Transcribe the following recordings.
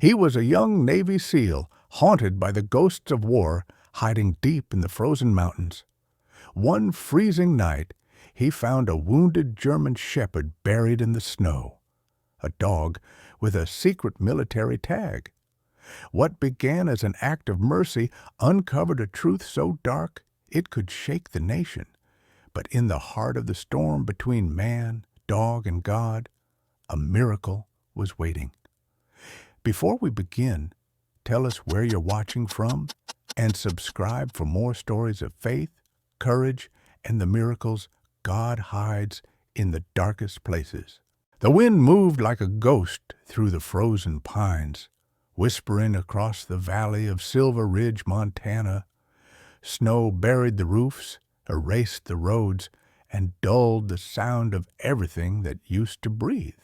He was a young Navy SEAL, haunted by the ghosts of war, hiding deep in the frozen mountains. One freezing night, he found a wounded German shepherd buried in the snow, a dog with a secret military tag. What began as an act of mercy uncovered a truth so dark it could shake the nation. But in the heart of the storm between man, dog, and God, a miracle was waiting. Before we begin, tell us where you're watching from and subscribe for more stories of faith, courage, and the miracles God hides in the darkest places. The wind moved like a ghost through the frozen pines, whispering across the valley of Silver Ridge, Montana. Snow buried the roofs, erased the roads, and dulled the sound of everything that used to breathe.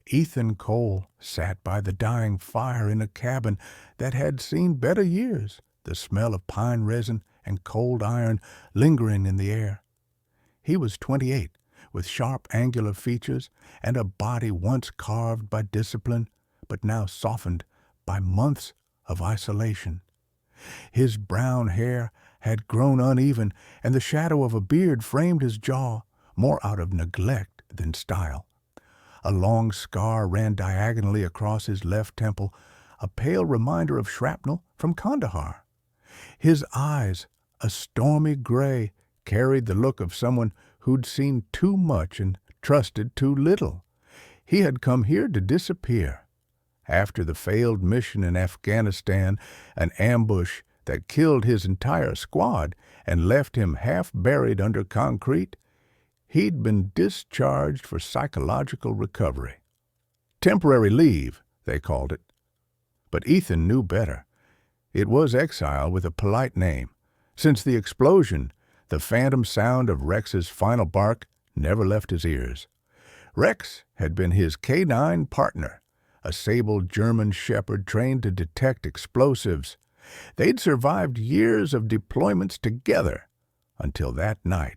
Ethan Cole sat by the dying fire in a cabin that had seen better years, the smell of pine resin and cold iron lingering in the air. He was 28, with sharp, angular features and a body once carved by discipline, but now softened by months of isolation. His brown hair had grown uneven, and the shadow of a beard framed his jaw, more out of neglect than style. A long scar ran diagonally across his left temple, a pale reminder of shrapnel from Kandahar. His eyes, a stormy gray, carried the look of someone who'd seen too much and trusted too little. He had come here to disappear. After the failed mission in Afghanistan, an ambush that killed his entire squad and left him half buried under concrete, he'd been discharged for psychological recovery. Temporary leave, they called it. But Ethan knew better. It was exile with a polite name. Since the explosion, the phantom sound of Rex's final bark never left his ears. Rex had been his K9 partner, a sable German shepherd trained to detect explosives. They'd survived years of deployments together until that night,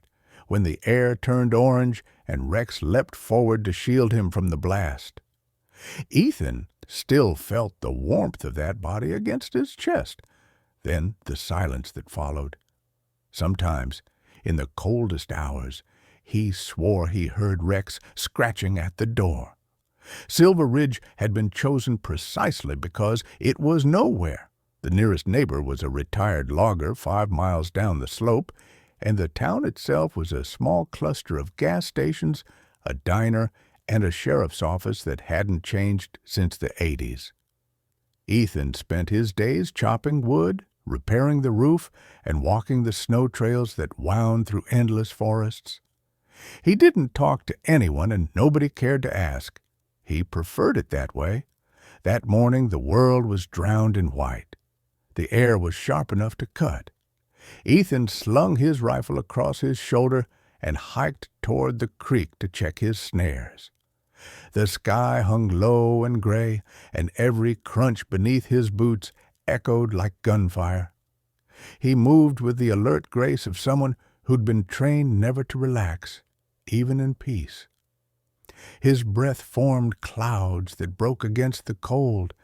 when the air turned orange and Rex leapt forward to shield him from the blast. Ethan still felt the warmth of that body against his chest, then the silence that followed. Sometimes, in the coldest hours, he swore he heard Rex scratching at the door. Silver Ridge had been chosen precisely because it was nowhere. The nearest neighbor was a retired logger 5 miles down the slope, and the town itself was a small cluster of gas stations, a diner, and a sheriff's office that hadn't changed since the 80s. Ethan spent his days chopping wood, repairing the roof, and walking the snow trails that wound through endless forests. He didn't talk to anyone, and nobody cared to ask. He preferred it that way. That morning the world was drowned in white. The air was sharp enough to cut. Ethan slung his rifle across his shoulder and hiked toward the creek to check his snares. The sky hung low and gray, and every crunch beneath his boots echoed like gunfire. He moved with the alert grace of someone who'd been trained never to relax, even in peace. His breath formed clouds that broke against the cold.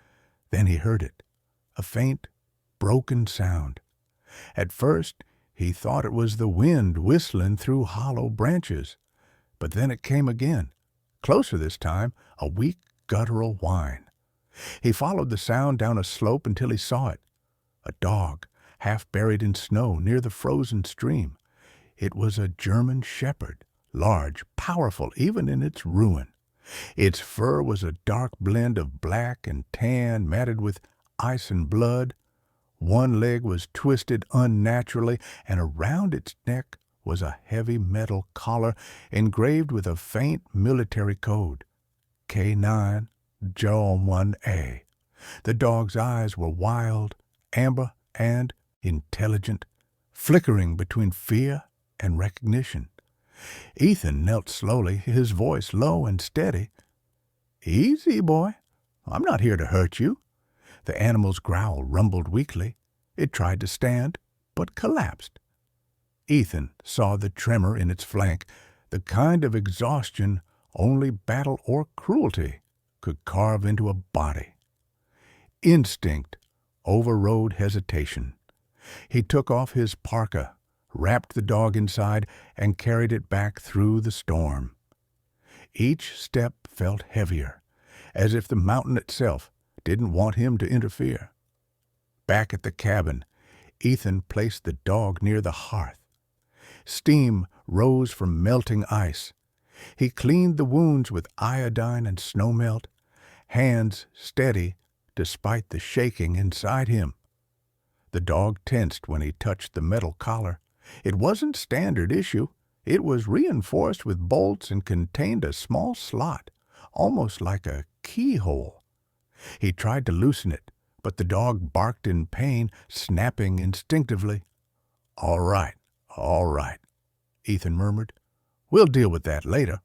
Then he heard it, a faint, broken sound. At first, he thought it was the wind whistling through hollow branches. But then it came again, closer this time, a weak, guttural whine. He followed the sound down a slope until he saw it, a dog, half buried in snow near the frozen stream. It was a German shepherd, large, powerful, even in its ruin. Its fur was a dark blend of black and tan, matted with ice and blood. One leg was twisted unnaturally, and around its neck was a heavy metal collar engraved with a faint military code, K9, John 1A. The dog's eyes were wild, amber, and intelligent, flickering between fear and recognition. Ethan knelt slowly, his voice low and steady. "Easy, boy. I'm not here to hurt you." The animal's growl rumbled weakly. It tried to stand, but collapsed. Ethan saw the tremor in its flank, the kind of exhaustion only battle or cruelty could carve into a body. Instinct overrode hesitation. He took off his parka, wrapped the dog inside, and carried it back through the storm. Each step felt heavier, as if the mountain itself didn't want him to interfere. Back at the cabin, Ethan placed the dog near the hearth. Steam rose from melting ice. He cleaned the wounds with iodine and snowmelt, hands steady despite the shaking inside him. The dog tensed when he touched the metal collar. It wasn't standard issue. It was reinforced with bolts and contained a small slot, almost like a keyhole. He tried to loosen it, but the dog barked in pain, snapping instinctively. All right, Ethan murmured. We'll deal with that later.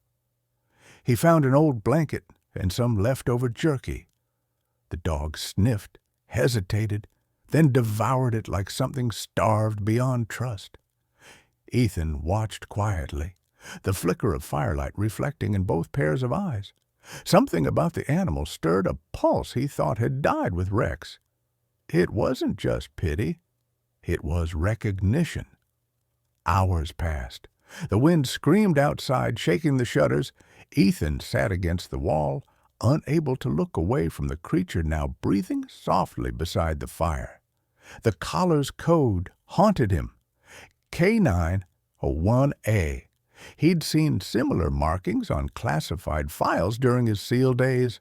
He found an old blanket and some leftover jerky. The dog sniffed, hesitated, then devoured it like something starved beyond trust. Ethan watched quietly, the flicker of firelight reflecting in both pairs of eyes. Something about the animal stirred a pulse he thought had died with Rex. It wasn't just pity. It was recognition. Hours passed. The wind screamed outside, shaking the shutters. Ethan sat against the wall, unable to look away from the creature now breathing softly beside the fire. The collar's code haunted him. K9 or 1A. He'd seen similar markings on classified files during his SEAL days.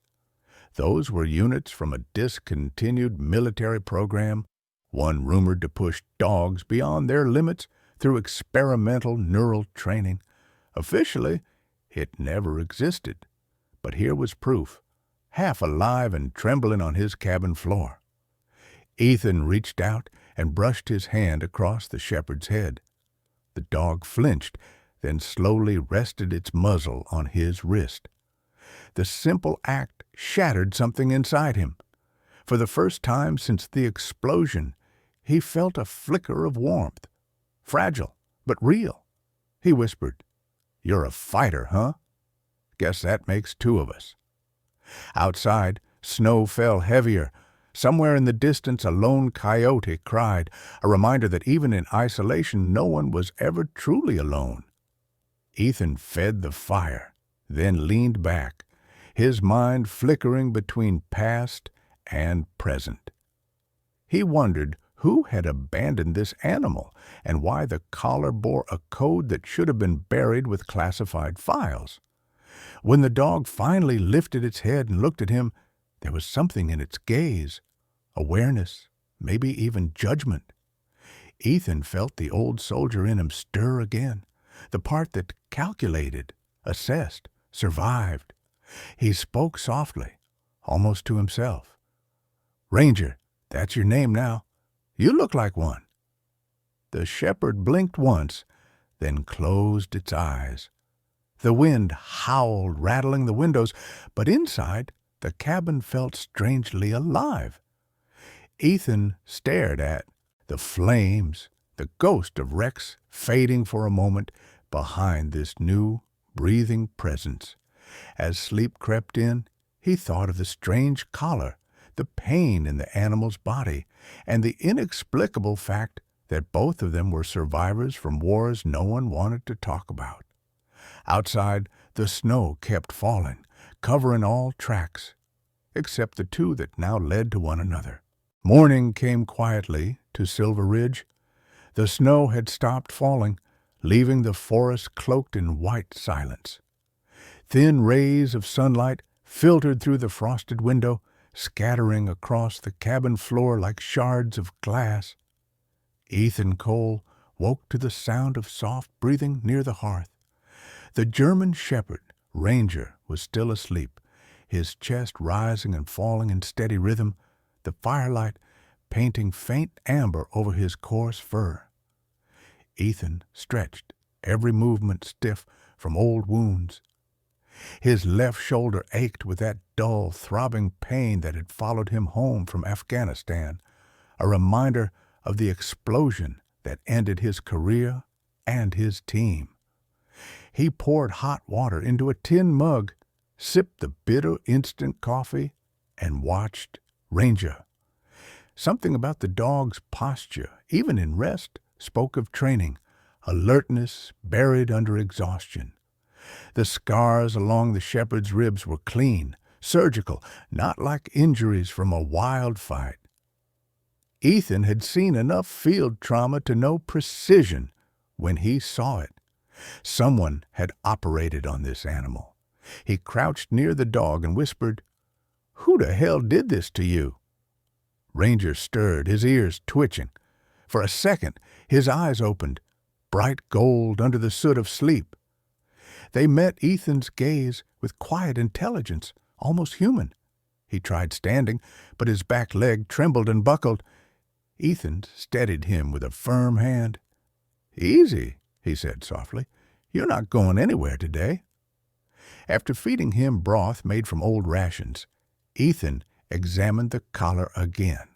Those were units from a discontinued military program, one rumored to push dogs beyond their limits through experimental neural training. Officially, it never existed, but here was proof, half alive and trembling on his cabin floor. Ethan reached out and brushed his hand across the shepherd's head. The dog flinched, then slowly rested its muzzle on his wrist. The simple act shattered something inside him. For the first time since the explosion, he felt a flicker of warmth. Fragile, but real. He whispered, "You're a fighter, huh? Guess that makes two of us." Outside, snow fell heavier. Somewhere in the distance, a lone coyote cried, a reminder that even in isolation, no one was ever truly alone. Ethan fed the fire, then leaned back, his mind flickering between past and present. He wondered who had abandoned this animal and why the collar bore a code that should have been buried with classified files. When the dog finally lifted its head and looked at him, there was something in its gaze, awareness, maybe even judgment. Ethan felt the old soldier in him stir again, the part that calculated, assessed, survived. He spoke softly, almost to himself. "Ranger, that's your name now. You look like one." The shepherd blinked once, then closed its eyes. The wind howled, rattling the windows, but inside, the cabin felt strangely alive. Ethan stared at the flames, the ghost of Rex fading for a moment behind this new, breathing presence. As sleep crept in, he thought of the strange collar, the pain in the animal's body, and the inexplicable fact that both of them were survivors from wars no one wanted to talk about. Outside, the snow kept falling, covering all tracks, except the two that now led to one another. Morning came quietly to Silver Ridge. The snow had stopped falling, leaving the forest cloaked in white silence. Thin rays of sunlight filtered through the frosted window, scattering across the cabin floor like shards of glass. Ethan Cole woke to the sound of soft breathing near the hearth. The German shepherd, Ranger, was still asleep, his chest rising and falling in steady rhythm, the firelight painting faint amber over his coarse fur. Ethan stretched, every movement stiff from old wounds. His left shoulder ached with that dull, throbbing pain that had followed him home from Afghanistan, a reminder of the explosion that ended his career and his team. He poured hot water into a tin mug, sipped the bitter instant coffee, and watched Ranger Something about the dog's posture, even in rest, spoke of training, alertness buried under exhaustion. The scars along the shepherd's ribs were clean, surgical, not like injuries from a wild fight. Ethan had seen enough field trauma to know precision when he saw it. Someone had operated on this animal. He crouched near the dog and whispered, "Who the hell did this to you?" Ranger stirred, his ears twitching. For a second, his eyes opened, bright gold under the soot of sleep. They met Ethan's gaze with quiet intelligence, almost human. He tried standing, but his back leg trembled and buckled. Ethan steadied him with a firm hand. "Easy," he said softly. "You're not going anywhere today." After feeding him broth made from old rations, Ethan examined the collar again.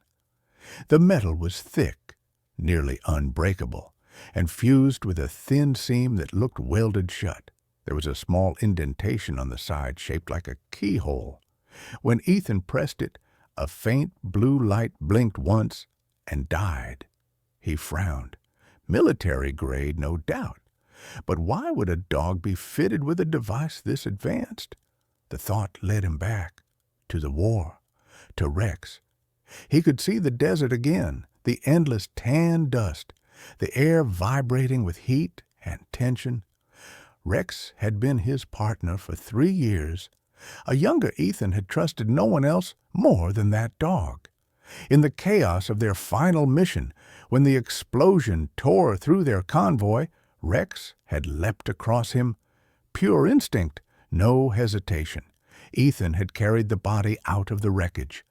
The metal was thick, nearly unbreakable, and fused with a thin seam that looked welded shut. There was a small indentation on the side shaped like a keyhole. When Ethan pressed it, a faint blue light blinked once and died. He frowned. Military grade, no doubt. But why would a dog be fitted with a device this advanced? The thought led him back to the war, to Rex. He could see the desert again, the endless tan dust, the air vibrating with heat and tension. Rex had been his partner for 3 years. A younger Ethan had trusted no one else more than that dog. In the chaos of their final mission, when the explosion tore through their convoy, Rex had leapt across him. Pure instinct, no hesitation. Ethan had carried the body out of the wreckage.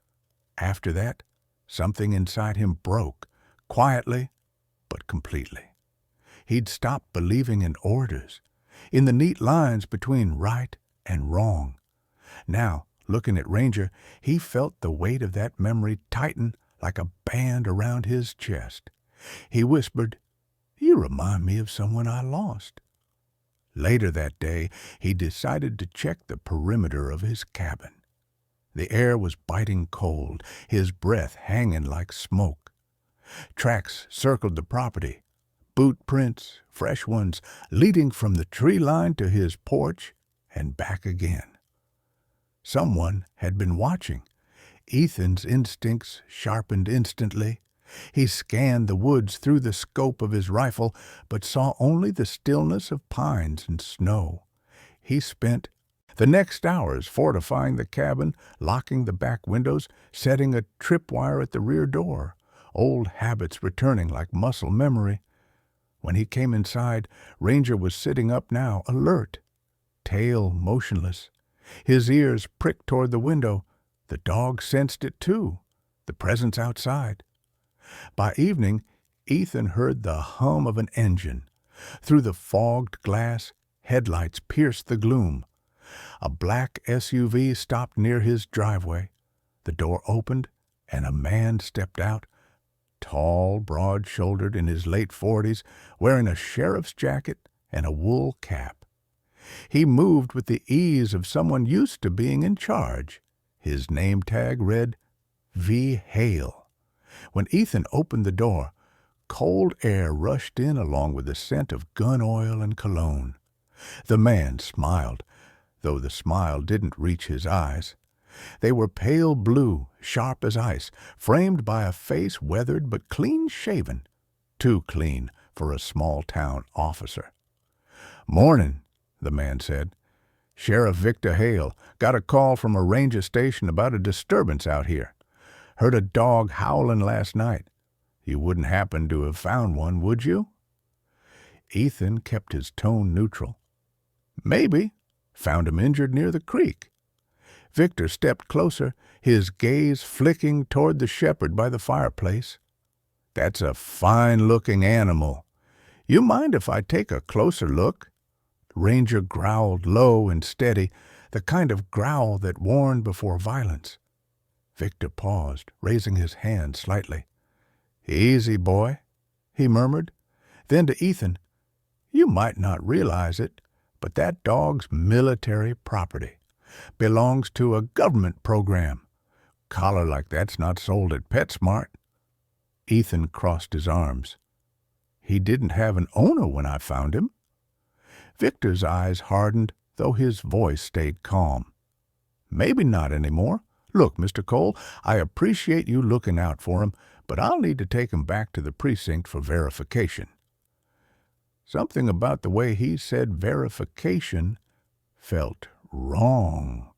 After that, something inside him broke, quietly but completely. He'd stopped believing in orders, in the neat lines between right and wrong. Now, looking at Ranger, he felt the weight of that memory tighten like a band around his chest. He whispered, "You remind me of someone I lost." Later that day, he decided to check the perimeter of his cabin. The air was biting cold, his breath hanging like smoke. Tracks circled the property, boot prints, fresh ones, leading from the tree line to his porch and back again. Someone had been watching. Ethan's instincts sharpened instantly. He scanned the woods through the scope of his rifle, but saw only the stillness of pines and snow. He spent the next hours fortifying the cabin, locking the back windows, setting a tripwire at the rear door, old habits returning like muscle memory. When he came inside, Ranger was sitting up now, alert, tail motionless. His ears pricked toward the window. The dog sensed it too, the presence outside. By evening, Ethan heard the hum of an engine. Through the fogged glass, headlights pierced the gloom. A black SUV stopped near his driveway. The door opened, and a man stepped out, tall, broad-shouldered, in his late 40s, wearing a sheriff's jacket and a wool cap. He moved with the ease of someone used to being in charge. His name tag read, V. Hale. When Ethan opened the door, cold air rushed in along with the scent of gun oil and cologne. The man smiled, though the smile didn't reach his eyes. They were pale blue, sharp as ice, framed by a face weathered but clean-shaven, too clean for a small-town officer. "Morning," the man said. "Sheriff Victor Hale. Got a call from a ranger station about a disturbance out here. Heard a dog howling last night. You wouldn't happen to have found one, would you?" Ethan kept his tone neutral. "Maybe. Found him injured near the creek." Victor stepped closer, his gaze flicking toward the shepherd by the fireplace. "That's a fine-looking animal. You mind if I take a closer look?" Ranger growled low and steady, the kind of growl that warned before violence. Victor paused, raising his hand slightly. "Easy, boy," he murmured. Then to Ethan, "You might not realize it, but that dog's military property. Belongs to a government program. Collar like that's not sold at PetSmart. Ethan crossed his arms. He didn't have an owner when I found him. Victor's eyes hardened, though his voice stayed calm. Maybe not anymore. Look, Mr. Cole, I appreciate you looking out for him, but I'll need to take him back to the precinct for verification. Something about the way he said verification felt wrong.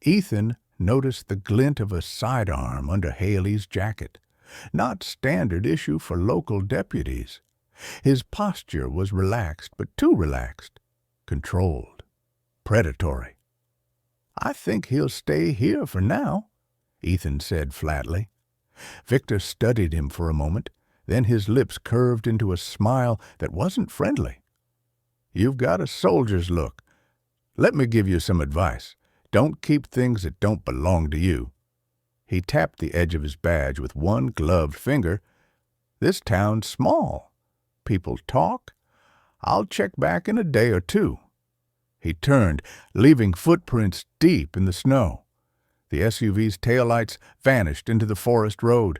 Ethan noticed the glint of a sidearm under Haley's jacket, not standard issue for local deputies. His posture was relaxed, but too relaxed, controlled, predatory. I think he'll stay here for now, Ethan said flatly. Victor studied him for a moment, then his lips curved into a smile that wasn't friendly. You've got a soldier's look. Let me give you some advice. Don't keep things that don't belong to you. He tapped the edge of his badge with one gloved finger. This town's small. People talk. I'll check back in a day or two. He turned, leaving footprints deep in the snow. The SUV's taillights vanished into the forest road.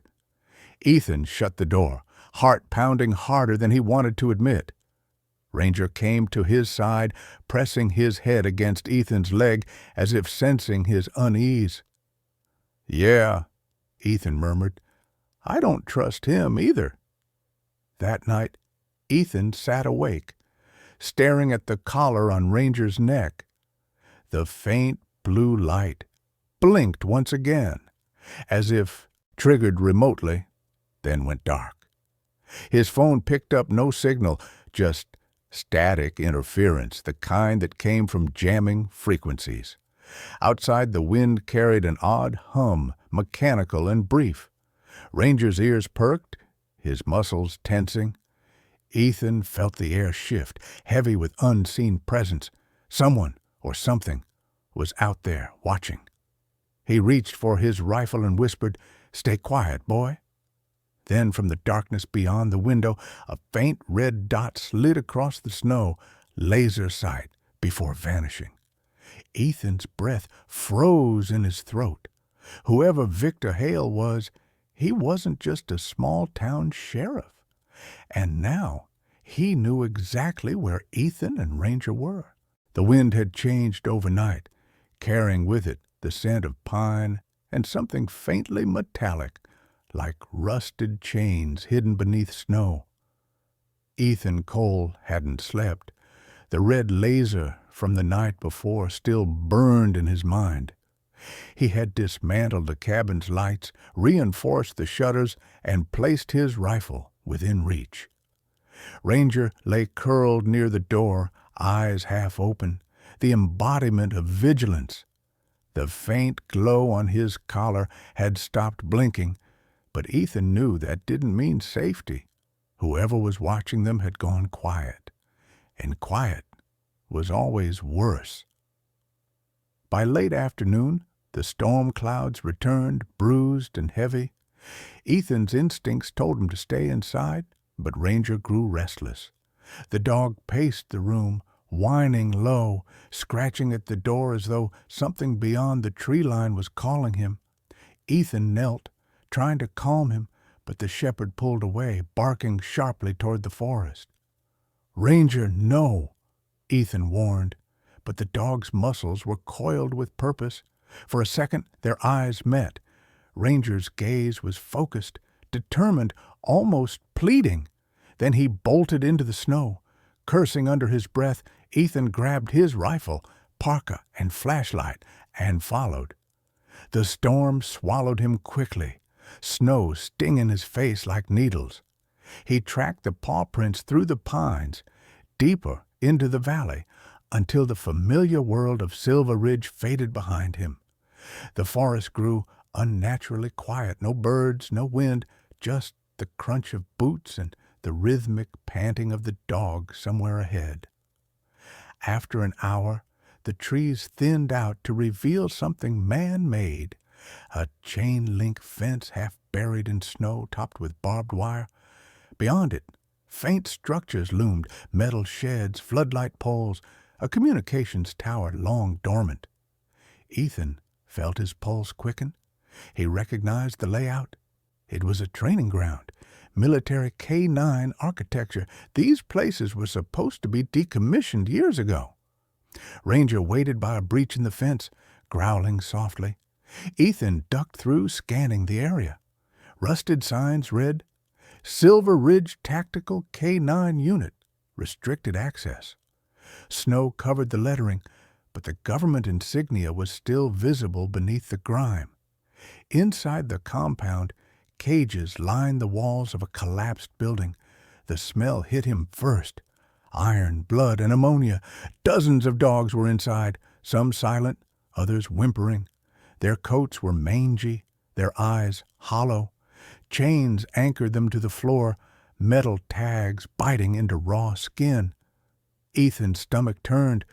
Ethan shut the door, heart pounding harder than he wanted to admit. Ranger came to his side, pressing his head against Ethan's leg as if sensing his unease. Yeah, Ethan murmured. I don't trust him either. That night, Ethan sat awake, staring at the collar on Ranger's neck. The faint blue light blinked once again, as if triggered remotely, then went dark. His phone picked up no signal, just static interference, the kind that came from jamming frequencies. Outside, the wind carried an odd hum, mechanical and brief. Ranger's ears perked, his muscles tensing. Ethan felt the air shift, heavy with unseen presence. Someone or something was out there watching. He reached for his rifle and whispered, "Stay quiet, boy." Then from the darkness beyond the window, a faint red dot slid across the snow, laser sight, before vanishing. Ethan's breath froze in his throat. Whoever Victor Hale was, he wasn't just a small-town sheriff. And now he knew exactly where Ethan and Ranger were. The wind had changed overnight, carrying with it the scent of pine and something faintly metallic, like rusted chains hidden beneath snow. Ethan Cole hadn't slept. The red laser from the night before still burned in his mind. He had dismantled the cabin's lights, reinforced the shutters, and placed his rifle within reach. Ranger lay curled near the door, eyes half open, the embodiment of vigilance. The faint glow on his collar had stopped blinking, but Ethan knew that didn't mean safety. Whoever was watching them had gone quiet, and quiet was always worse. By late afternoon, the storm clouds returned, bruised and heavy. Ethan's instincts told him to stay inside, but Ranger grew restless. The dog paced the room, whining low, scratching at the door as though something beyond the tree line was calling him. Ethan knelt, trying to calm him, but the shepherd pulled away, barking sharply toward the forest. "Ranger, no," Ethan warned, but the dog's muscles were coiled with purpose. For a second, their eyes met. Ranger's gaze was focused, determined, almost pleading. Then he bolted into the snow. Cursing under his breath, Ethan grabbed his rifle, parka, and flashlight, and followed. The storm swallowed him quickly, snow stinging his face like needles. He tracked the paw prints through the pines, deeper into the valley, until the familiar world of Silver Ridge faded behind him. The forest grew unnaturally quiet, no birds, no wind, just the crunch of boots and the rhythmic panting of the dog somewhere ahead. After an hour, the trees thinned out to reveal something man-made, a chain-link fence half buried in snow topped with barbed wire. Beyond it, faint structures loomed, metal sheds, floodlight poles, a communications tower long dormant. Ethan felt his pulse quicken. He recognized the layout. It was a training ground, military K9 architecture. These places were supposed to be decommissioned years ago. Ranger waited by a breach in the fence, growling softly. Ethan ducked through, scanning the area. Rusted signs read, Silver Ridge Tactical K9 Unit, restricted access. Snow covered the lettering, but the government insignia was still visible beneath the grime. Inside the compound, cages lined the walls of a collapsed building. The smell hit him first. Iron, blood, and ammonia. Dozens of dogs were inside, some silent, others whimpering. Their coats were mangy, their eyes hollow. Chains anchored them to the floor, metal tags biting into raw skin. Ethan's stomach turned.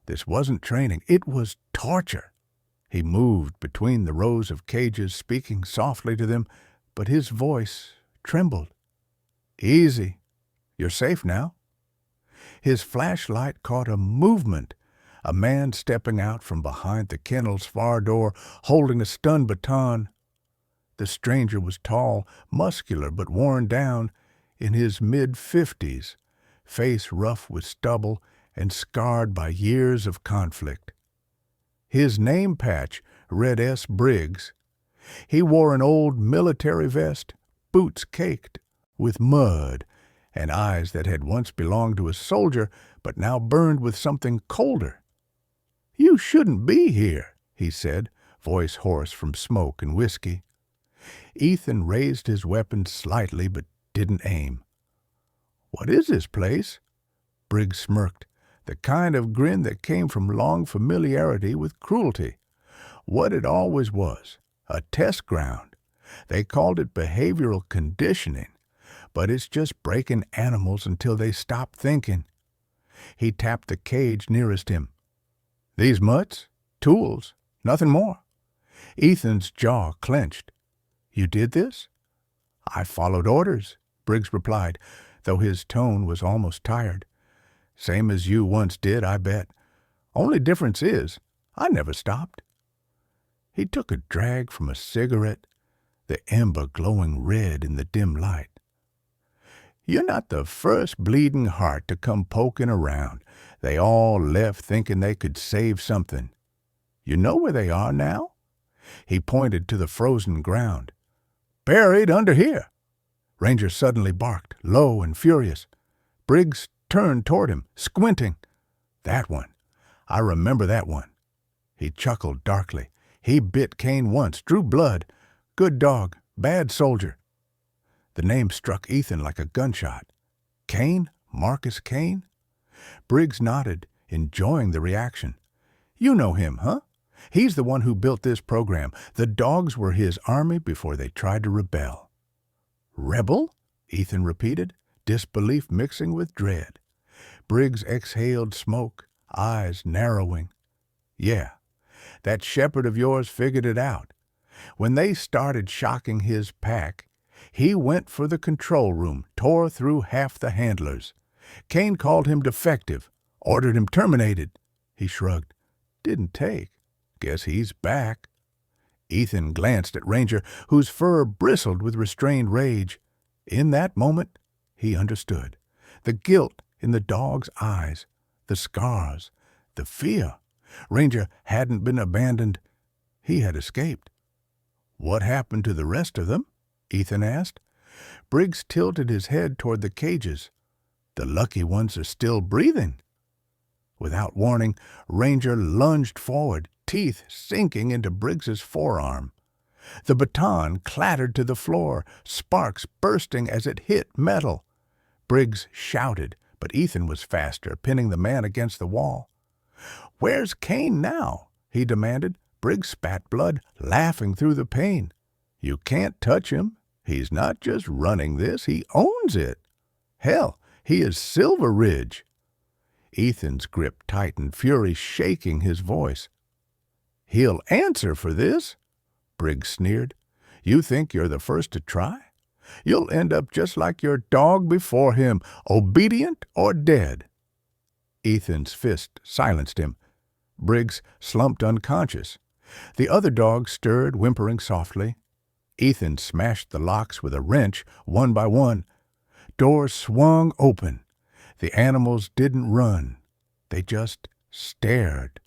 This wasn't training, it was torture. He moved between the rows of cages, speaking softly to them, but his voice trembled. Easy. You're safe now. His flashlight caught a movement, a man stepping out from behind the kennel's far door, holding a stun baton. The stranger was tall, muscular, but worn down, in his mid-50s, face rough with stubble and scarred by years of conflict. His name patch read S. Briggs. He wore an old military vest, boots caked with mud, and eyes that had once belonged to a soldier but now burned with something colder. "You shouldn't be here," he said, voice hoarse from smoke and whiskey. Ethan raised his weapon slightly but didn't aim. "What is this place?" Briggs smirked, the kind of grin that came from long familiarity with cruelty. What it always was, a test ground. They called it behavioral conditioning, but it's just breaking animals until they stop thinking. He tapped the cage nearest him. "These mutts? Tools. Nothing more." Ethan's jaw clenched. "You did this?" "I followed orders," Briggs replied, though his tone was almost tired. "Same as you once did, I bet. Only difference is, I never stopped." He took a drag from a cigarette, the ember glowing red in the dim light. "You're not the first bleeding heart to come poking around. They all left thinking they could save something. You know where they are now?" He pointed to the frozen ground. "Buried under here." Ranger suddenly barked, low and furious. Briggs turned toward him, squinting. "That one. I remember that one." He chuckled darkly. "He bit Kane once, drew blood. Good dog, bad soldier." The name struck Ethan like a gunshot. "Kane? Marcus Kane?" Briggs nodded, enjoying the reaction. "You know him, huh? He's the one who built this program. The dogs were his army before they tried to rebel." "Rebel?" Ethan repeated, disbelief mixing with dread. Briggs exhaled smoke, eyes narrowing. "Yeah, that shepherd of yours figured it out. When they started shocking his pack, he went for the control room, tore through half the handlers. Kane called him defective, ordered him terminated." He shrugged. "Didn't take. Guess he's back." Ethan glanced at Ranger, whose fur bristled with restrained rage. In that moment, he understood. The guilt in the dog's eyes, the scars, the fear. Ranger hadn't been abandoned. He had escaped. "What happened to the rest of them?" Ethan asked. Briggs tilted his head toward the cages. "The lucky ones are still breathing." Without warning, Ranger lunged forward, teeth sinking into Briggs's forearm. The baton clattered to the floor, sparks bursting as it hit metal. Briggs shouted, but Ethan was faster, pinning the man against the wall. "Where's Kane now?" he demanded. Briggs spat blood, laughing through the pain. "You can't touch him. He's not just running this, he owns it. Hell, he is Silver Ridge." Ethan's grip tightened, fury shaking his voice. "He'll answer for this," Briggs sneered. "You think you're the first to try? You'll end up just like your dog before him, obedient or dead." Ethan's fist silenced him. Briggs slumped unconscious. The other dogs stirred, whimpering softly. Ethan smashed the locks with a wrench, one by one. Doors swung open. The animals didn't run. They just stared,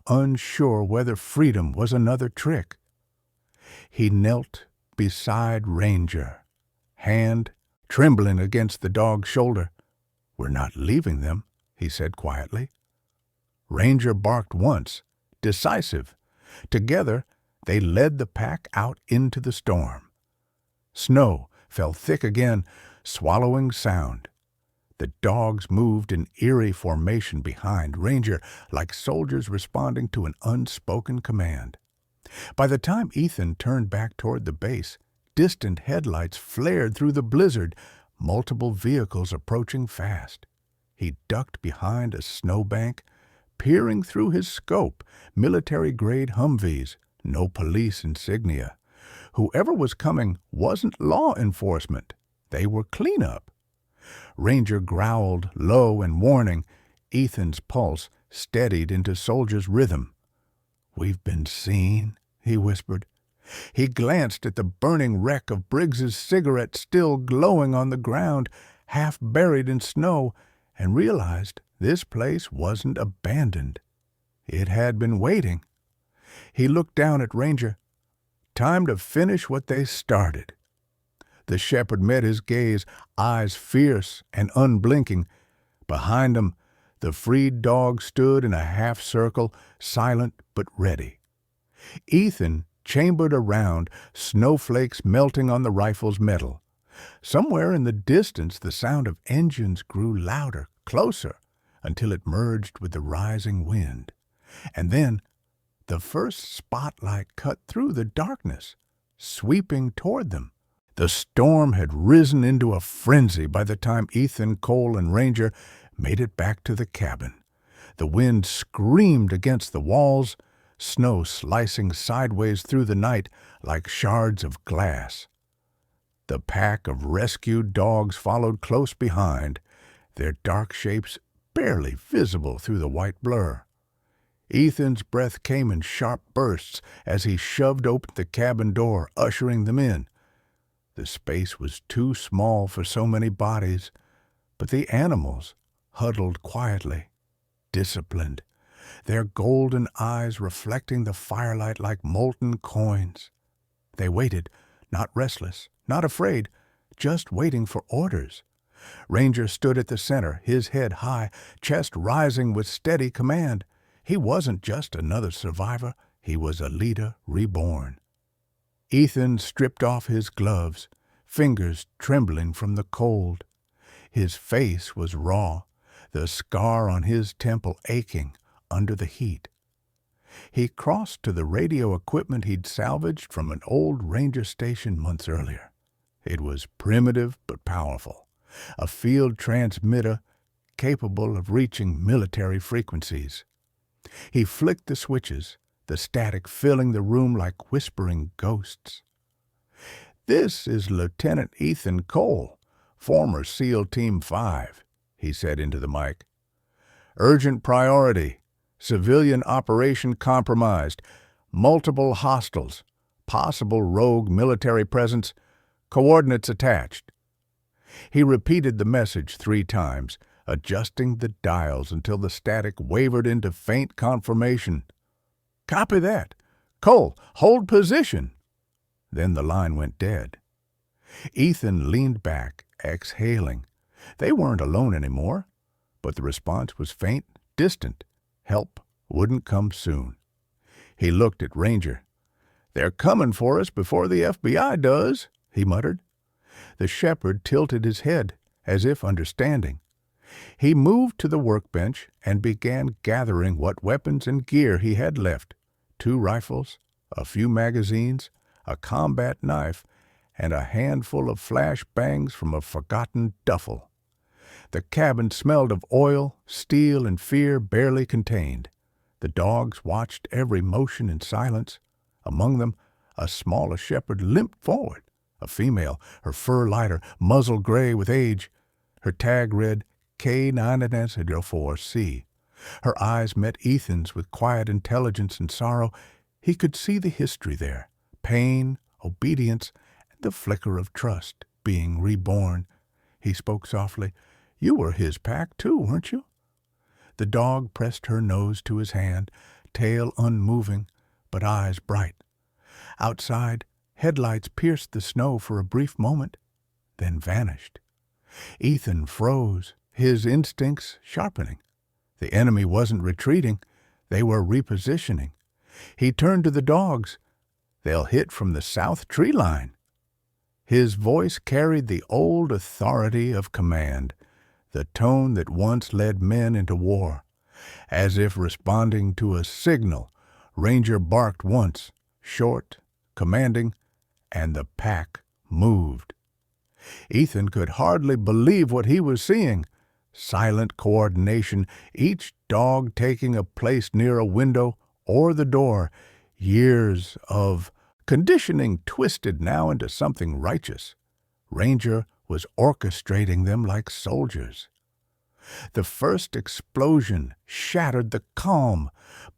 unsure whether freedom was another trick. He knelt beside Ranger, hand trembling against the dog's shoulder. "We're not leaving them," he said quietly. Ranger barked once, decisive. Together, they led the pack out into the storm. Snow fell thick again, swallowing sound. The dogs moved in eerie formation behind Ranger, like soldiers responding to an unspoken command. By the time Ethan turned back toward the base, distant headlights flared through the blizzard, multiple vehicles approaching fast. He ducked behind a snowbank, peering through his scope, military-grade Humvees, no police insignia. Whoever was coming wasn't law enforcement. They were cleanup. Ranger growled, low and warning. Ethan's pulse steadied into soldier's rhythm. "We've been seen," he whispered. He glanced at the burning wreck of Briggs's cigarette still glowing on the ground, half buried in snow, and realized this place wasn't abandoned. It had been waiting. He looked down at Ranger. Time to finish what they started. The shepherd met his gaze, eyes fierce and unblinking. Behind him, the freed dog stood in a half circle, silent but ready. Ethan chambered around, snowflakes melting on the rifle's metal. Somewhere in the distance, the sound of engines grew louder, closer, until it merged with the rising wind. And then, the first spotlight cut through the darkness, sweeping toward them. The storm had risen into a frenzy by the time Ethan, Cole, and Ranger made it back to the cabin. The wind screamed against the walls, snow slicing sideways through the night like shards of glass. The pack of rescued dogs followed close behind, their dark shapes barely visible through the white blur. Ethan's breath came in sharp bursts as he shoved open the cabin door, ushering them in. The space was too small for so many bodies, but the animals huddled quietly, disciplined, their golden eyes reflecting the firelight like molten coins. They waited, not restless, not afraid, just waiting for orders. Ranger stood at the center, his head high, chest rising with steady command. He wasn't just another survivor, he was a leader reborn. Ethan stripped off his gloves, fingers trembling from the cold. His face was raw, the scar on his temple aching under the heat. He crossed to the radio equipment he'd salvaged from an old ranger station months earlier. It was primitive but powerful, a field transmitter capable of reaching military frequencies. He flicked the switches, the static filling the room like whispering ghosts. "This is Lieutenant Ethan Cole, former SEAL Team 5, he said into the mic. "Urgent priority. Civilian operation compromised. Multiple hostiles. Possible rogue military presence. Coordinates attached." He repeated the message 3 times, adjusting the dials until the static wavered into faint confirmation. "Copy that. Cole, hold position." Then the line went dead. Ethan leaned back, exhaling. They weren't alone anymore, but the response was faint, distant. Help wouldn't come soon. He looked at Ranger. "They're coming for us before the FBI does," he muttered. The shepherd tilted his head, as if understanding. He moved to the workbench and began gathering what weapons and gear he had left. 2 rifles, a few magazines, a combat knife, and a handful of flash bangs from a forgotten duffel. The cabin smelled of oil, steel, and fear barely contained. The dogs watched every motion in silence. Among them, a smaller shepherd limped forward, a female, her fur lighter, muzzle gray with age. Her tag read K9s 04C. Her eyes met Ethan's with quiet intelligence and sorrow. He could see the history there. Pain, obedience, and the flicker of trust being reborn. He spoke softly. "You were his pack, too, weren't you?" The dog pressed her nose to his hand, tail unmoving, but eyes bright. Outside, headlights pierced the snow for a brief moment, then vanished. Ethan froze, his instincts sharpening. The enemy wasn't retreating, they were repositioning. He turned to the dogs. "They'll hit from the south tree line." His voice carried the old authority of command, the tone that once led men into war. As if responding to a signal, Ranger barked once, short, commanding, and the pack moved. Ethan could hardly believe what he was seeing. Silent coordination, each dog taking a place near a window or the door. Years of conditioning twisted now into something righteous. Ranger was orchestrating them like soldiers. The first explosion shattered the calm,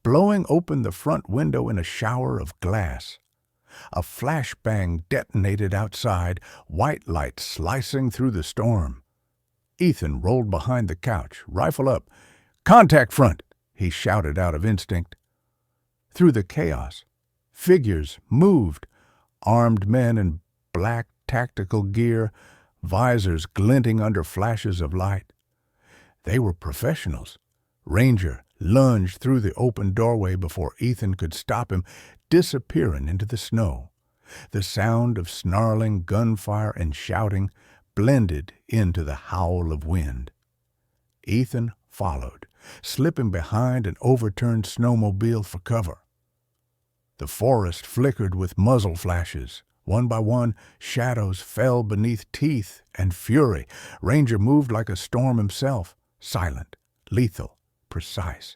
blowing open the front window in a shower of glass. A flashbang detonated outside, white light slicing through the storm. Ethan rolled behind the couch, rifle up. "Contact front!" he shouted out of instinct. Through the chaos, figures moved, armed men in black tactical gear, visors glinting under flashes of light. They were professionals. Ranger lunged through the open doorway before Ethan could stop him, disappearing into the snow. The sound of snarling gunfire and shouting blended into the howl of wind. Ethan followed, slipping behind an overturned snowmobile for cover. The forest flickered with muzzle flashes. One by one, shadows fell beneath teeth and fury. Ranger moved like a storm himself, silent, lethal, precise.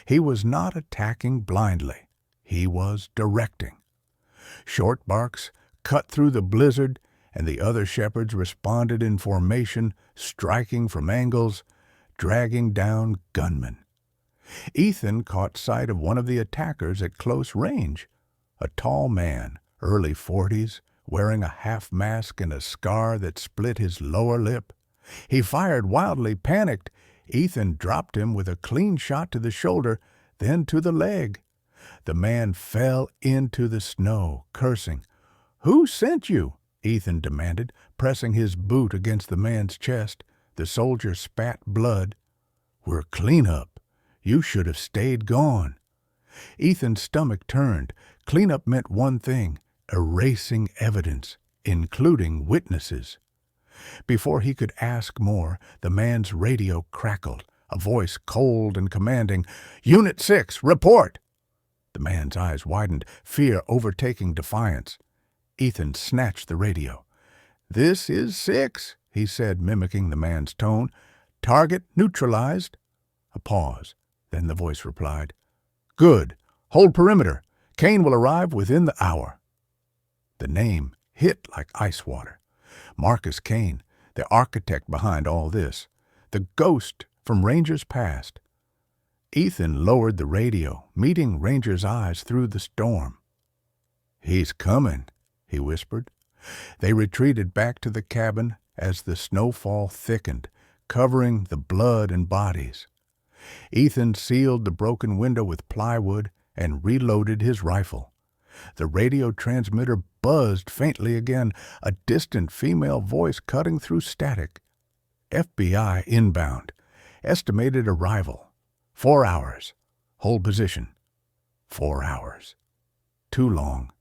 He was not attacking blindly. He was directing. Short barks cut through the blizzard, and the other shepherds responded in formation, striking from angles, dragging down gunmen. Ethan caught sight of one of the attackers at close range, a tall man, early 40s, wearing a half-mask and a scar that split his lower lip. He fired wildly, panicked. Ethan dropped him with a clean shot to the shoulder, then to the leg. The man fell into the snow, cursing. "Who sent you?" Ethan demanded, pressing his boot against the man's chest. The soldier spat blood. "We're clean up. You should have stayed gone." Ethan's stomach turned. Cleanup meant one thing, erasing evidence, including witnesses. Before he could ask more, the man's radio crackled, a voice cold and commanding. "Unit 6, report!" The man's eyes widened, fear overtaking defiance. Ethan snatched the radio. "This is 6, he said, mimicking the man's tone. "Target neutralized." A pause. Then the voice replied, "Good. Hold perimeter. Kane will arrive within the hour." The name hit like ice water. Marcus Kane, the architect behind all this, the ghost from Ranger's past. Ethan lowered the radio, meeting Ranger's eyes through the storm. "He's coming," he whispered. They retreated back to the cabin as the snowfall thickened, covering the blood and bodies. Ethan sealed the broken window with plywood and reloaded his rifle. The radio transmitter buzzed faintly again, a distant female voice cutting through static. "FBI inbound. Estimated arrival. 4 hours. Hold position." 4 hours. Too long.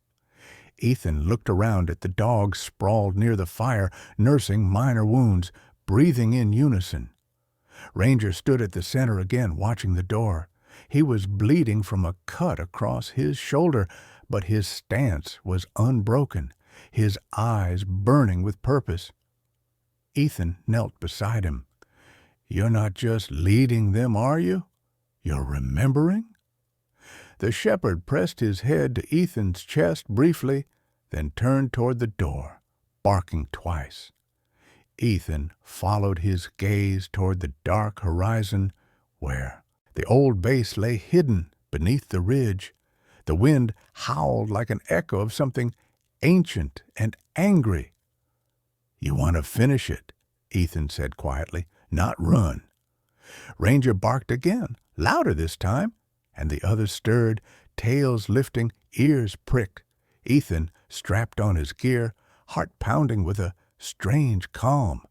Ethan looked around at the dogs sprawled near the fire, nursing minor wounds, breathing in unison. Ranger stood at the center again, watching the door. He was bleeding from a cut across his shoulder, but his stance was unbroken, his eyes burning with purpose. Ethan knelt beside him. "You're not just leading them, are you? You're remembering?" The shepherd pressed his head to Ethan's chest briefly, then turned toward the door, barking twice. Ethan followed his gaze toward the dark horizon where the old base lay hidden beneath the ridge. The wind howled like an echo of something ancient and angry. "You want to finish it," Ethan said quietly, "not run." Ranger barked again, louder this time, and the others stirred, tails lifting, ears pricked. Ethan strapped on his gear, heart pounding with a strange calm.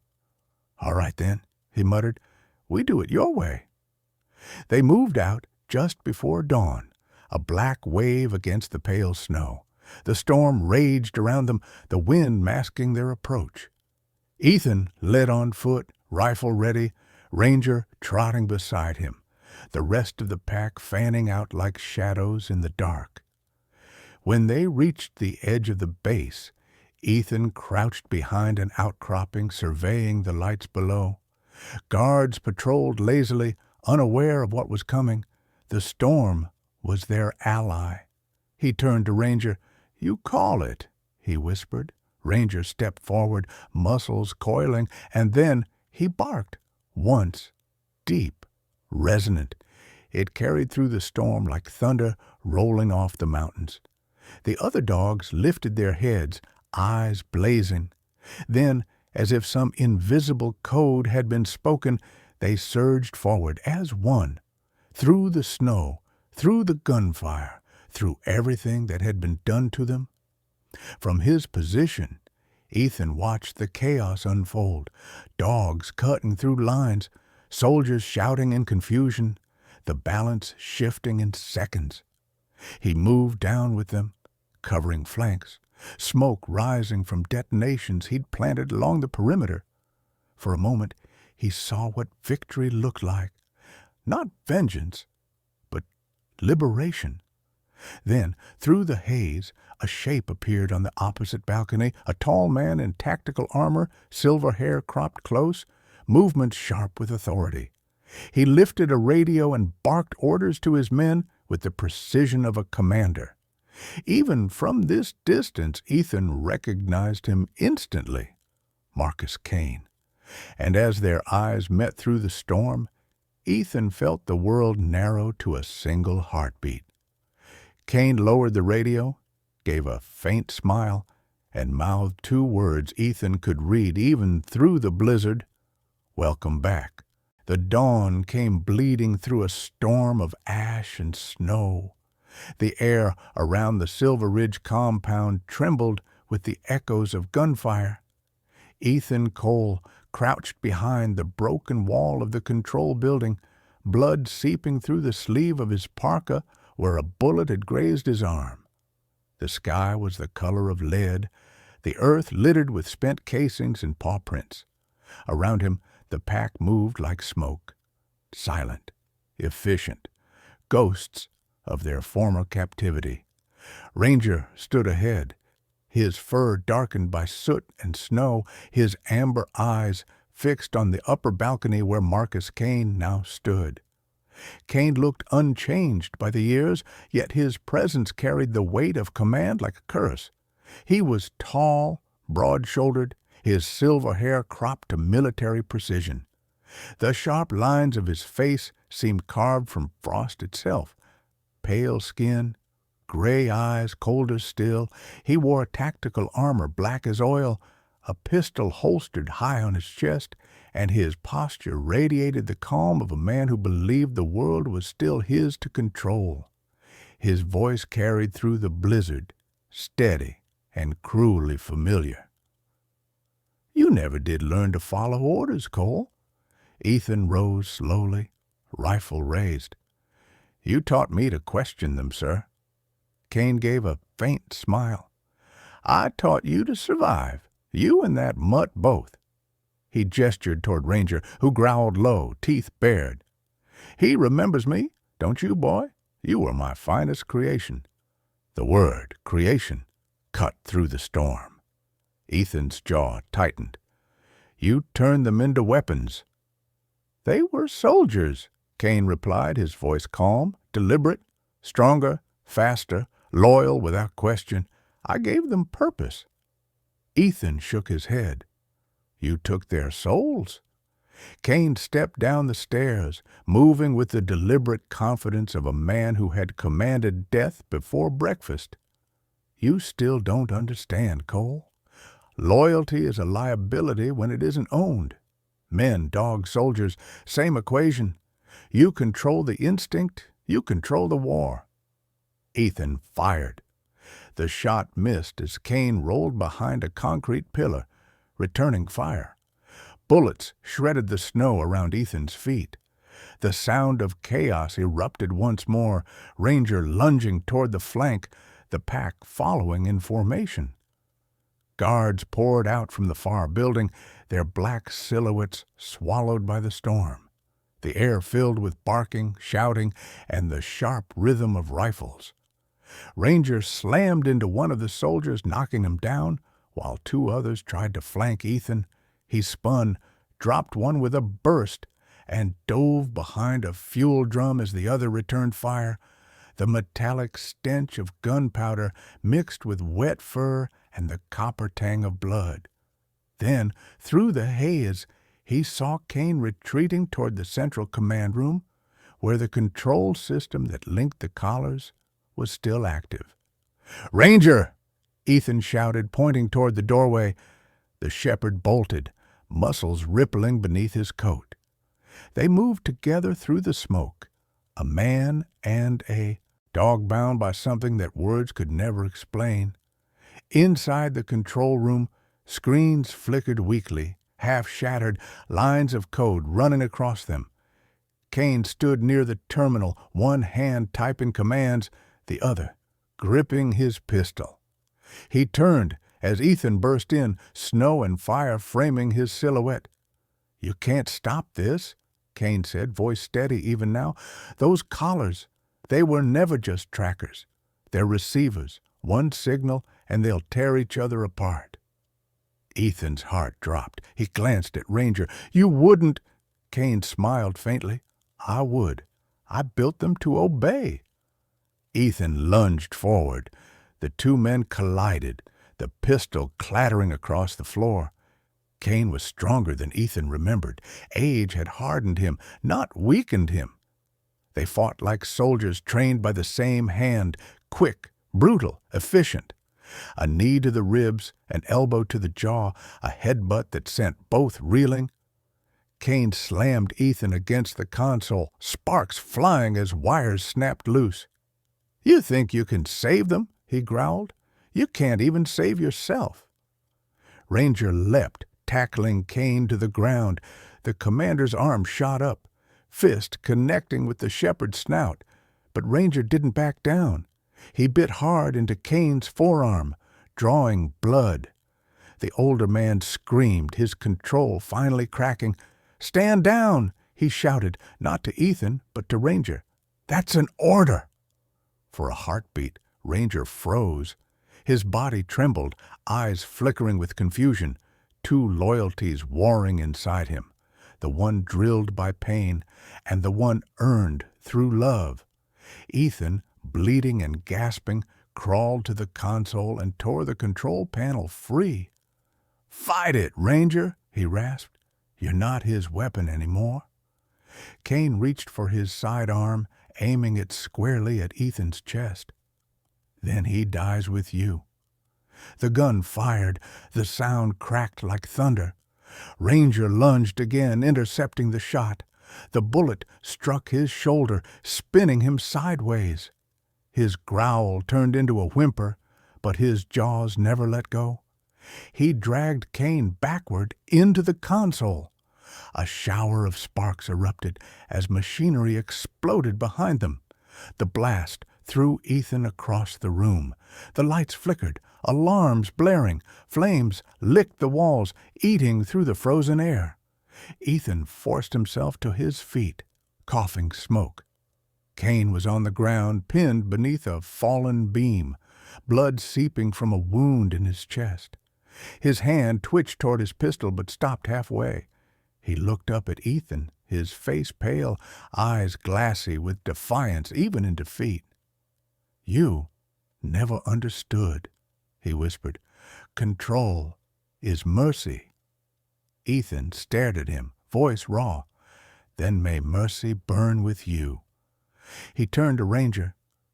"All right then," he muttered, "we do it your way." They moved out just before dawn, a black wave against the pale snow. The storm raged around them, the wind masking their approach. Ethan led on foot, rifle ready, Ranger trotting beside him, the rest of the pack fanning out like shadows in the dark. When they reached the edge of the base, Ethan crouched behind an outcropping, surveying the lights below. Guards patrolled lazily, unaware of what was coming. The storm was their ally. He turned to Ranger. "You call it," he whispered. Ranger stepped forward, muscles coiling, and then he barked. Once, deep, resonant. It carried through the storm like thunder rolling off the mountains. The other dogs lifted their heads, eyes blazing. Then, as if some invisible code had been spoken, they surged forward as one, through the snow, through the gunfire, through everything that had been done to them. From his position, Ethan watched the chaos unfold, dogs cutting through lines, soldiers shouting in confusion, the balance shifting in seconds. He moved down with them, covering flanks, smoke rising from detonations he'd planted along the perimeter. For a moment, he saw what victory looked like. Not vengeance, but liberation. Then, through the haze, a shape appeared on the opposite balcony, a tall man in tactical armor, silver hair cropped close, movements sharp with authority. He lifted a radio and barked orders to his men with the precision of a commander. Even from this distance, Ethan recognized him instantly, Marcus Kane. And as their eyes met through the storm, Ethan felt the world narrow to a single heartbeat. Kane lowered the radio, gave a faint smile, and mouthed two words Ethan could read even through the blizzard: "Welcome back." The dawn came bleeding through a storm of ash and snow. The air around the Silver Ridge compound trembled with the echoes of gunfire. Ethan Cole crouched behind the broken wall of the control building, blood seeping through the sleeve of his parka where a bullet had grazed his arm. The sky was the color of lead, the earth littered with spent casings and paw prints. Around him, the pack moved like smoke, silent, efficient, ghosts of their former captivity. Ranger stood ahead, his fur darkened by soot and snow, his amber eyes fixed on the upper balcony where Marcus Kane now stood. Kane looked unchanged by the years, yet his presence carried the weight of command like a curse. He was tall, broad-shouldered, his silver hair cropped to military precision. The sharp lines of his face seemed carved from frost itself. Pale skin, gray eyes, colder still. He wore tactical armor black as oil, a pistol holstered high on his chest, and his posture radiated the calm of a man who believed the world was still his to control. His voice carried through the blizzard, steady and cruelly familiar. "You never did learn to follow orders, Cole." Ethan rose slowly, rifle raised. "You taught me to question them, sir." Kane gave a faint smile. "I taught you to survive, you and that mutt both." He gestured toward Ranger, who growled low, teeth bared. "He remembers me, don't you, boy? You were my finest creation." The word, creation, cut through the storm. Ethan's jaw tightened. "You turned them into weapons." "They were soldiers," Kane replied, his voice calm, deliberate, stronger, faster, loyal without question. "I gave them purpose." Ethan shook his head. "You took their souls." Kane stepped down the stairs, moving with the deliberate confidence of a man who had commanded death before breakfast. You still don't understand, Cole. Loyalty is a liability when it isn't owned. Men, dogs, soldiers, same equation. You control the instinct, you control the war. Ethan fired. The shot missed as Kane rolled behind a concrete pillar, returning fire. Bullets shredded the snow around Ethan's feet. The sound of chaos erupted once more, Ranger lunging toward the flank, the pack following in formation. Guards poured out from the far building, their black silhouettes swallowed by the storm. The air filled with barking, shouting, and the sharp rhythm of rifles. Ranger slammed into one of the soldiers, knocking him down, while two others tried to flank Ethan. He spun, dropped one with a burst, and dove behind a fuel drum as the other returned fire. The metallic stench of gunpowder mixed with wet fur and the copper tang of blood. Then, through the haze, he saw Kane retreating toward the central command room, where the control system that linked the collars was still active. "Ranger!" Ethan shouted, pointing toward the doorway. The shepherd bolted, muscles rippling beneath his coat. They moved together through the smoke, a man and a dog bound by something that words could never explain. Inside the control room, screens flickered weakly, half-shattered, lines of code running across them. Kane stood near the terminal, one hand typing commands, the other gripping his pistol. He turned as Ethan burst in, snow and fire framing his silhouette. "You can't stop this," Kane said, voice steady even now. "Those collars, they were never just trackers. They're receivers, one signal, and they'll tear each other apart." Ethan's heart dropped. He glanced at Ranger. "You wouldn't—" Kane smiled faintly. "I would. I built them to obey." Ethan lunged forward. The two men collided, the pistol clattering across the floor. Kane was stronger than Ethan remembered. Age had hardened him, not weakened him. They fought like soldiers trained by the same hand, quick, brutal, efficient. A knee to the ribs, an elbow to the jaw, a headbutt that sent both reeling. Kane slammed Ethan against the console, sparks flying as wires snapped loose. "You think you can save them?" he growled. "You can't even save yourself." Ranger leapt, tackling Kane to the ground. The commander's arm shot up, fist connecting with the shepherd's snout. But Ranger didn't back down. He bit hard into Kane's forearm, drawing blood. The older man screamed, his control finally cracking. "Stand down!" he shouted, not to Ethan, but to Ranger. "That's an order!" For a heartbeat, Ranger froze. His body trembled, eyes flickering with confusion, two loyalties warring inside him, the one drilled by pain and the one earned through love. Ethan, bleeding and gasping, crawled to the console and tore the control panel free. "Fight it, Ranger," he rasped. "You're not his weapon anymore." Kane reached for his sidearm, aiming it squarely at Ethan's chest. "Then he dies with you." The gun fired, the sound cracked like thunder. Ranger lunged again, intercepting the shot. The bullet struck his shoulder, spinning him sideways. His growl turned into a whimper, but his jaws never let go. He dragged Kane backward into the console. A shower of sparks erupted as machinery exploded behind them. The blast threw Ethan across the room. The lights flickered, alarms blaring, flames licked the walls, eating through the frozen air. Ethan forced himself to his feet, coughing smoke. Kane was on the ground, pinned beneath a fallen beam, blood seeping from a wound in his chest. His hand twitched toward his pistol but stopped halfway. He looked up at Ethan, his face pale, eyes glassy with defiance even in defeat. "You never understood," he whispered. "Control is mercy." Ethan stared at him, voice raw. "Then may mercy burn with you." He turned to Ranger.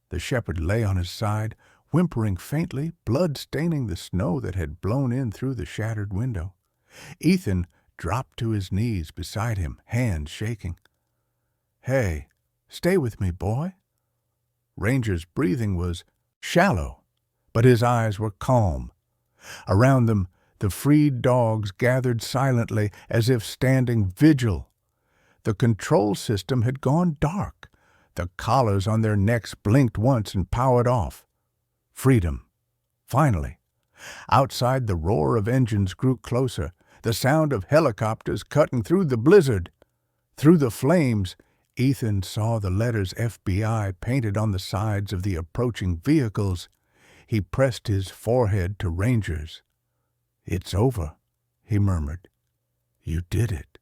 The shepherd lay on his side, whimpering faintly, blood staining the snow that had blown in through the shattered window. Ethan dropped to his knees beside him, hands shaking. "Hey, stay with me, boy." Ranger's breathing was shallow, but his eyes were calm. Around them, the freed dogs gathered silently as if standing vigil. The control system had gone dark. The collars on their necks blinked once and powered off. Freedom. Finally. Outside, the roar of engines grew closer, the sound of helicopters cutting through the blizzard. Through the flames, Ethan saw the letters FBI painted on the sides of the approaching vehicles. He pressed his forehead to Ranger's. "It's over," he murmured. "You did it."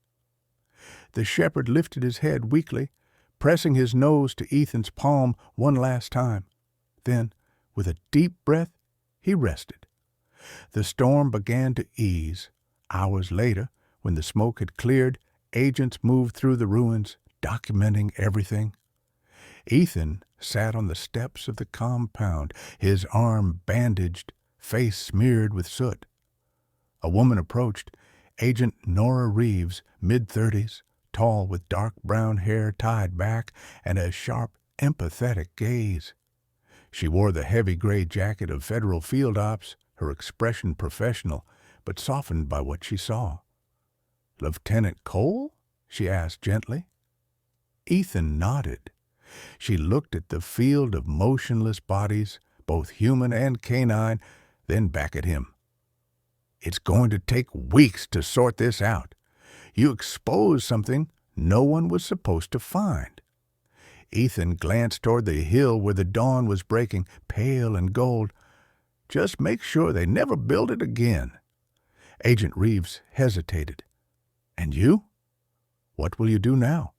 The shepherd lifted his head weakly, pressing his nose to Ethan's palm one last time. Then, with a deep breath, he rested. The storm began to ease. Hours later, when the smoke had cleared, agents moved through the ruins, documenting everything. Ethan sat on the steps of the compound, his arm bandaged, face smeared with soot. A woman approached, Agent Nora Reeves, mid-30s, tall with dark brown hair tied back and a sharp, empathetic gaze. She wore the heavy gray jacket of federal field ops, her expression professional, but softened by what she saw. "Lieutenant Cole?" she asked gently. Ethan nodded. She looked at the field of motionless bodies, both human and canine, then back at him. "It's going to take weeks to sort this out. You exposed something no one was supposed to find." Ethan glanced toward the hill where the dawn was breaking, pale and gold. "Just make sure they never build it again." Agent Reeves hesitated. "And you? What will you do now?"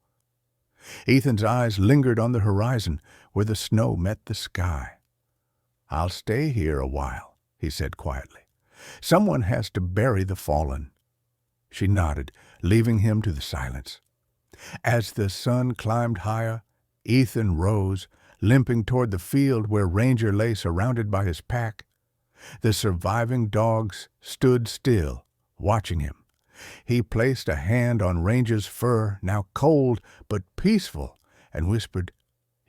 Ethan's eyes lingered on the horizon where the snow met the sky. "I'll stay here a while," he said quietly. "Someone has to bury the fallen." She nodded, leaving him to the silence. As the sun climbed higher, Ethan rose, limping toward the field where Ranger lay surrounded by his pack. The surviving dogs stood still, watching him. He placed a hand on Ranger's fur, now cold but peaceful, and whispered,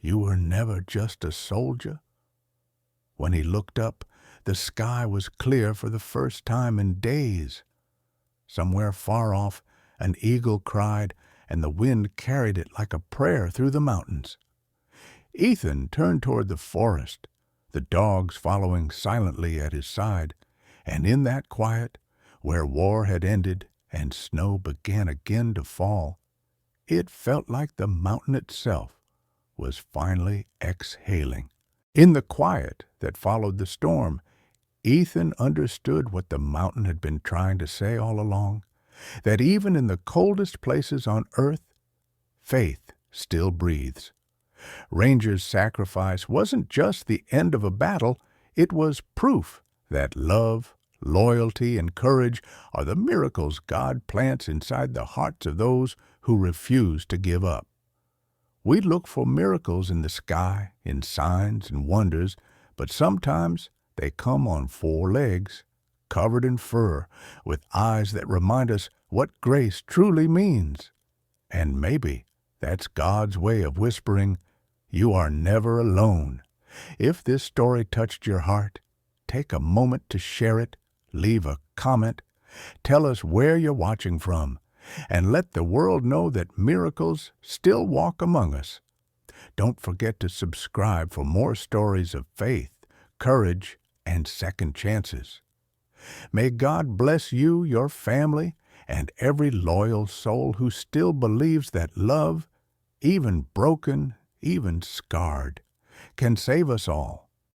"You were never just a soldier." When he looked up, the sky was clear for the first time in days. Somewhere far off, an eagle cried, and the wind carried it like a prayer through the mountains. Ethan turned toward the forest, the dogs following silently at his side, and in that quiet, where war had ended and snow began again to fall, it felt like the mountain itself was finally exhaling. In the quiet that followed the storm, Ethan understood what the mountain had been trying to say all along, that even in the coldest places on earth, faith still breathes. Ranger's sacrifice wasn't just the end of a battle, it was proof that love, loyalty, and courage are the miracles God plants inside the hearts of those who refuse to give up. We look for miracles in the sky, in signs and wonders, but sometimes they come on 4 legs, covered in fur, with eyes that remind us what grace truly means. And maybe that's God's way of whispering, "You are never alone." If this story touched your heart, take a moment to share it, leave a comment, tell us where you're watching from, and let the world know that miracles still walk among us. Don't forget to subscribe for more stories of faith, courage, and second chances. May God bless you, your family, and every loyal soul who still believes that love, even broken, even scarred, can save us all.